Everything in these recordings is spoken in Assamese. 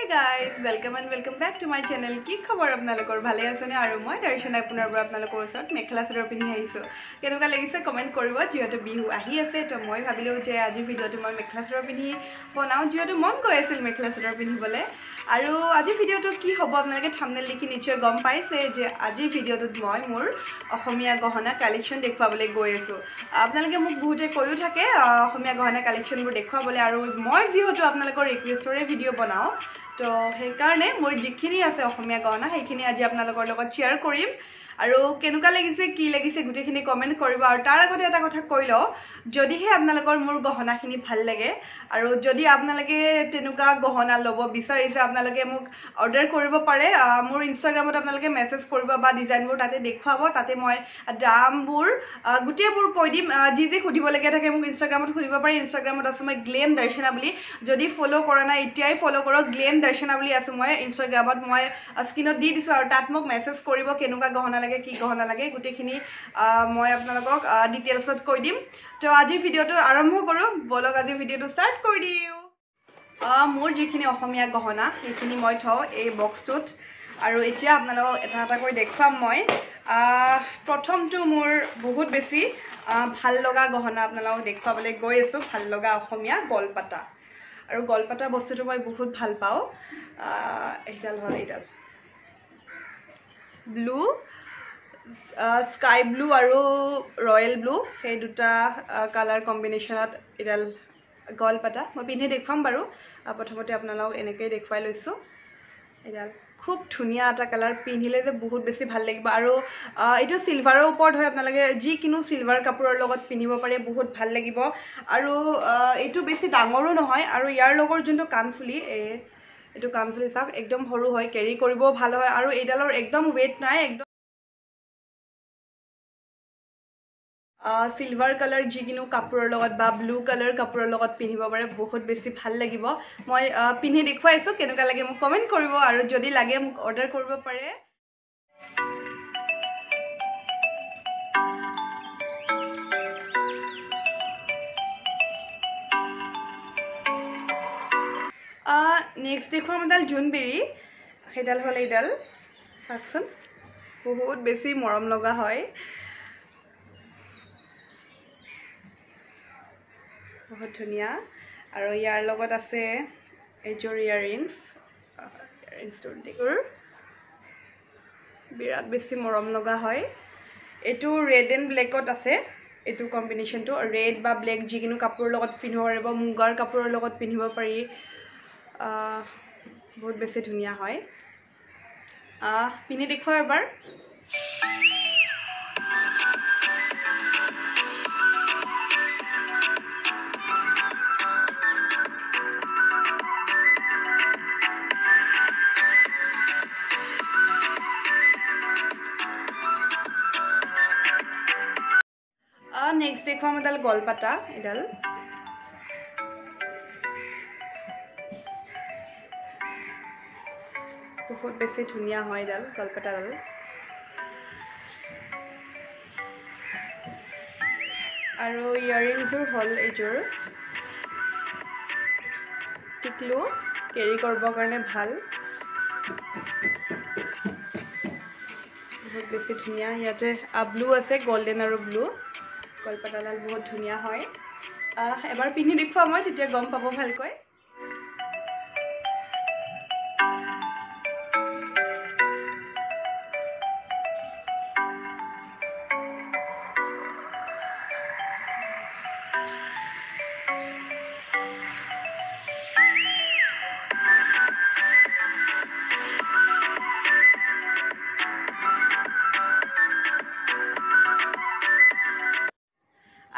Hey guys, welcome and welcome back to my channel. কি খবৰ আপোনালোকৰ ভালে আছে নে আৰু মই দৰ্শনা পুনৰবাৰ আপোনালোকৰ ওচৰত মেখেলা চাদৰ পিন্ধি আহিছো কেনেকুৱা লাগিছে কমেন্ট কৰিব যিহেতু বিহু আহি আছে তো মই ভাবিলো যে আজি ভিডিওটো মই মেখেলা চাদৰ পিন্ধি বনাও যিহেতু মন গৈ আছিল মেখেলা চাদৰ পিন্ধিবলে আৰু আজি ভিডিওটো কি হ'ব আপোনালোকে থাম্বনেল লিখি নিশ্চয় গম পাইছে যে আজি ভিডিওটোত মই মোৰ অসমীয়া গহনা কালেকশন দেখুৱাবলৈ গৈ আছো আপোনালোকে মোক বহুতে কৈও থাকে অসমীয়া গহনা কালেকশনবোৰ দেখুৱাবলৈ আৰু মই যিহেতু আপোনালোকৰ ৰিকুৱেষ্টৰে ভিডিও বনাও তো সেই কাৰণে মোৰ যিখিনি আছে অসমীয়া গহনা সেইখিনি আজি আপোনালোকৰ লগত শেয়াৰ কৰিম আৰু কেনেকুৱা লাগিছে কি লাগিছে গুটেখিনি কমেন্ট কৰিব আৰু তাৰ আগতে এটা কথা কৈ লও যদিহে আপোনালোকৰ মোৰ গহনাখিনি ভাল লাগে আৰু যদি আপোনালোকে তেনুকা গহনা লব বিচাৰিছে আপোনালোকে মোক অৰ্ডাৰ কৰিব পাৰে মোৰ ইনষ্টাগ্ৰামত আপোনালোকে মেছেজ কৰিব বা ডিজাইনবোৰ তাতে দেখুৱাব তাতে মই দামবোৰ গুটেবোৰ কৈ দিম যি যি খুদিব লাগে থাকে মোক ইনষ্টাগ্ৰামত খুদিব পাৰে ইনষ্টাগ্ৰামত আছে মই গ্লেম দৰ্শনা বুলি যদি ফলো কৰা নাই এতিয়াই ফলো কৰক গ্লেম দৰ্শনা বুলি আছে মই ইনষ্টাগ্ৰামত মই স্ক্ৰিনত দি দিছো আৰু তাত মোক মেছেজ কৰিব কেনেকুৱা গহনা লাগে কি গহনা লাগে গুটেখিনি মই আপোনালোকক ডিটেইলছত কৈ দিম তো আজি ভিডিওটো আৰম্ভ কৰো বলক আজি ভিডিওটো ষ্টাৰ্ট কৰি দিও মোৰ যিখিনি অসমীয়া গহনা সেইখিনি মই থও এই বক্সটোত আৰু এতিয়া আপোনালোকক এটা এটা কৈ দেখুৱাম মই প্ৰথমটো মোৰ বহুত বেছি ভাল লগা গহনা আপোনালোকক দেখুৱাবলৈ গৈ আছো ভাল লগা অসমীয়া গলপাতা আৰু গলপাতা বস্তুটো মই বহুত ভাল পাও এইডাল হল এইডাল ব্লু স্কাই ব্লু আৰু ৰয়েল ব্লু সেই দুটা কালাৰ কম্বিনেশনত এডাল গলপাতা মই পিন্ধি দেখুৱাম বাৰু প্ৰথমতে আপোনালোকক এনেকৈ দেখুৱাই লৈছো এডাল খুব ধুনিয়া এটা কালাৰ পিন্ধিলে যে বহুত বেছি ভাল লাগিব আৰু এটো সিলভাৰৰ ওপৰত হয় আপোনালোকে যি কিনো সিলভাৰ কাপোৰৰ লগত পিন্ধিব পাৰে বহুত ভাল লাগিব আৰু এটো বেছি ডাঙৰো নহয় আৰু ইয়াৰ লগৰ যোনটো কানফুলি এটো কানফুলি চাক একদম সৰু হয় কেৰি কৰিব ভাল হয় আৰু এডালৰ একদম ওয়েট নাই একদম সিলভাৰ কালাৰ যিকিনো কাপোৰৰ লগত বা ব্লু কালাৰ কাপোৰৰ লগত পিন্ধিব পাৰে বহুত বেছি ভাল লাগিব মই পিন্ধি দেখুৱাইছো কেনেকুৱা লাগে মোক কমেন্ট কৰিব আৰু যদি লাগে মোক অৰ্ডাৰ কৰিব পাৰে নেক্সট দেখুৱাম এডাল জুনবেৰী সেইডাল হল এইডাল চাকচোন বহুত বেছি মৰম লগা হয় বহুত ধুনিয়া আৰু ইয়াৰ লগত আছে এজৰ ইয়াৰিংছটো দেখুৰ বিৰাট বেছি মৰম লগা হয় এটো ৰেড এণ্ড ব্লেকত আছে এটো কম্বিনেশনটো ৰেড বা ব্লেক যিকিনো কাপোৰৰ লগত পিন্ধিব পাৰিব মুগাৰ কাপোৰৰ লগত পিন্ধিব পাৰি বহুত বেছি ধুনিয়া হয় পিন্ধি দেখুৱা এবাৰ নেক্সট দেখুৱাম এডাল গলপাতা এডাল বহুত বেছি ধুনিয়া হয় এডাল গলপাতাডাল আৰু ইয়াৰিংছৰ হল এইযোৰ টিকলু কেৰি কৰিবৰ কাৰণে ভাল বহুত বেছি ধুনিয়া ইয়াতে ব্লু আছে গোল্ডেন আৰু ব্লু গলপাতাডাল বহুত ধুনিয়া হয় এবাৰ পিন্ধি দেখুৱা মই তেতিয়া গম পাব ভালকৈ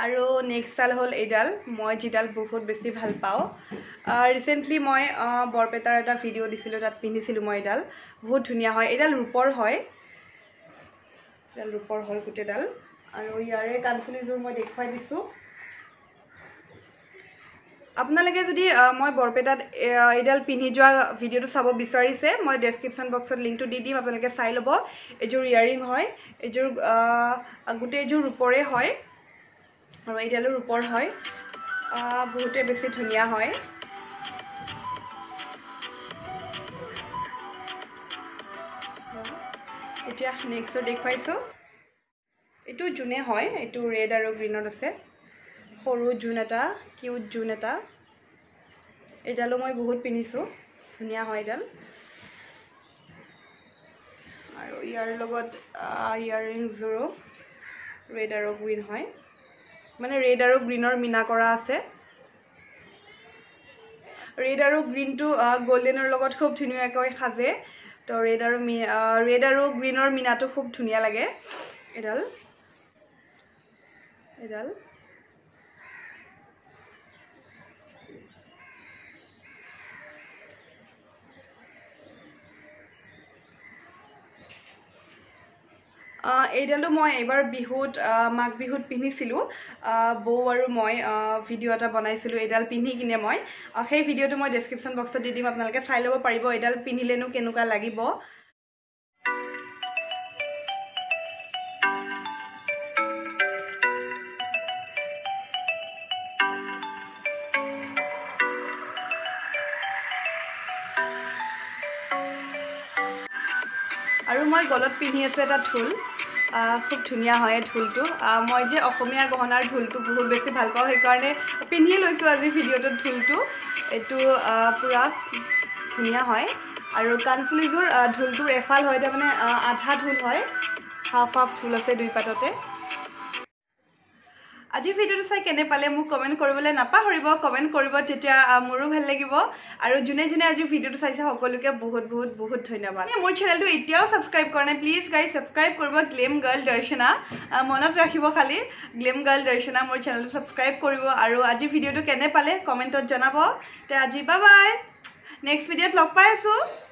আৰু নেক্সট ডাল হল এইডাল মই যিডাল বহুত বেছি ভাল পাও ৰিসেন্টলি মই বৰপেটাৰ এটা ভিডিও দিছিলো তাত পিন্ধিছিলো মই এডাল বহুত ধুনিয়া হয় এডাল ৰূপৰ হয় এডাল ৰূপৰ হল গুটেডাল আৰু ইয়াৰে কানফুলিযোৰ মই দেখুৱাই দিছো আপোনালোকে যদি মই বৰপেটাত এডাল পিন্ধি যোৱা ভিডিওটো চাব বিচাৰিছে মই ডেসক্ৰিপচন বক্সত লিংকটো দি দিম আপোনালোকে চাই লব এযোৰ ইয়াৰিং হয় এযোৰ গুটে এযোৰ ৰূপৰে হয় আৰু এইডালৰ ৰূপৰ হয় বহুতে বেছি ধুনিয়া হয় এতিয়া নেক্সট দেখুৱাইছোঁ এইটো জুনে হয় এইটো ৰেড আৰু গ্ৰীনত আছে সৰু জুন এটা কিউট জুন এটা এডালো মই বহুত পিন্ধিছোঁ ধুনীয়া হয় এডাল আৰু ইয়াৰ লগত ইয়াৰিংছৰো ৰেড আৰু গ্ৰীণ হয় মানে ৰেড আৰু গ্ৰীনৰ মিনা কৰা আছে ৰেড আৰু গ্ৰীনটো গোল্ডেনৰ লগত খুব ধুনীয়াকৈ সাজে তো ৰেড আৰু গ্ৰীনৰ মিনাটো খুব ধুনীয়া লাগে এডাল এইডালো মই এবাৰ বিহুত মাঘ বিহুত পিন্ধিছিলোঁ বৌ আৰু মই ভিডিঅ' এটা বনাইছিলোঁ এইডাল পিন্ধি কিনে মই সেই ভিডিঅ'টো মই ডেছক্ৰিপশ্যন বক্সত দি দিম আপোনালোকে চাই ল'ব পাৰিব এইডাল পিন্ধিলেনো কেনেকুৱা লাগিব আৰু মই গলত পিন্ধি আছোঁ এটা ঢোল খুব ধুনীয়া হয় ঢোলটো মই যে অসমীয়া গহনাৰ ঢোলটো বহুত বেছি ভাল পাওঁ সেইকাৰণে পিন্ধিয়ে লৈছোঁ আজি ভিডিঅ'টোত ঢোলটো এইটো পূৰা ধুনীয়া হয় আৰু কাণফুলিযোৰ ঢোলটোৰ এফাল হয় তাৰমানে আধা ঢোল হয় হাফ ঢোল আছে দুই পাততে আজি ভিডিঅ'টো চাই কেনে পালে মোক কমেণ্ট কৰিবলৈ নাপাহৰিব কমেণ্ট কৰিব তেতিয়া মোৰো ভাল লাগিব আৰু যোনে যোনে আজি ভিডিঅ'টো চাইছে সকলোকে বহুত বহুত বহুত ধন্যবাদ মোৰ চেনেলটো এতিয়াও ছাবস্ক্ৰাইব কৰা নাই প্লিজ গাইজ ছাবস্ক্ৰাইব কৰিব গ্লেম গাৰ্ল দৰ্শনা মনত ৰাখিব খালি গ্লেম গাৰ্ল দৰ্শনা মোৰ চেনেলটো ছাবস্ক্ৰাইব কৰিব আৰু আজি ভিডিঅ'টো কেনে পালে কমেণ্টত জনাব তে আজি বাই বাই নেক্সট ভিডিঅ'ত লগ পাই আছোঁ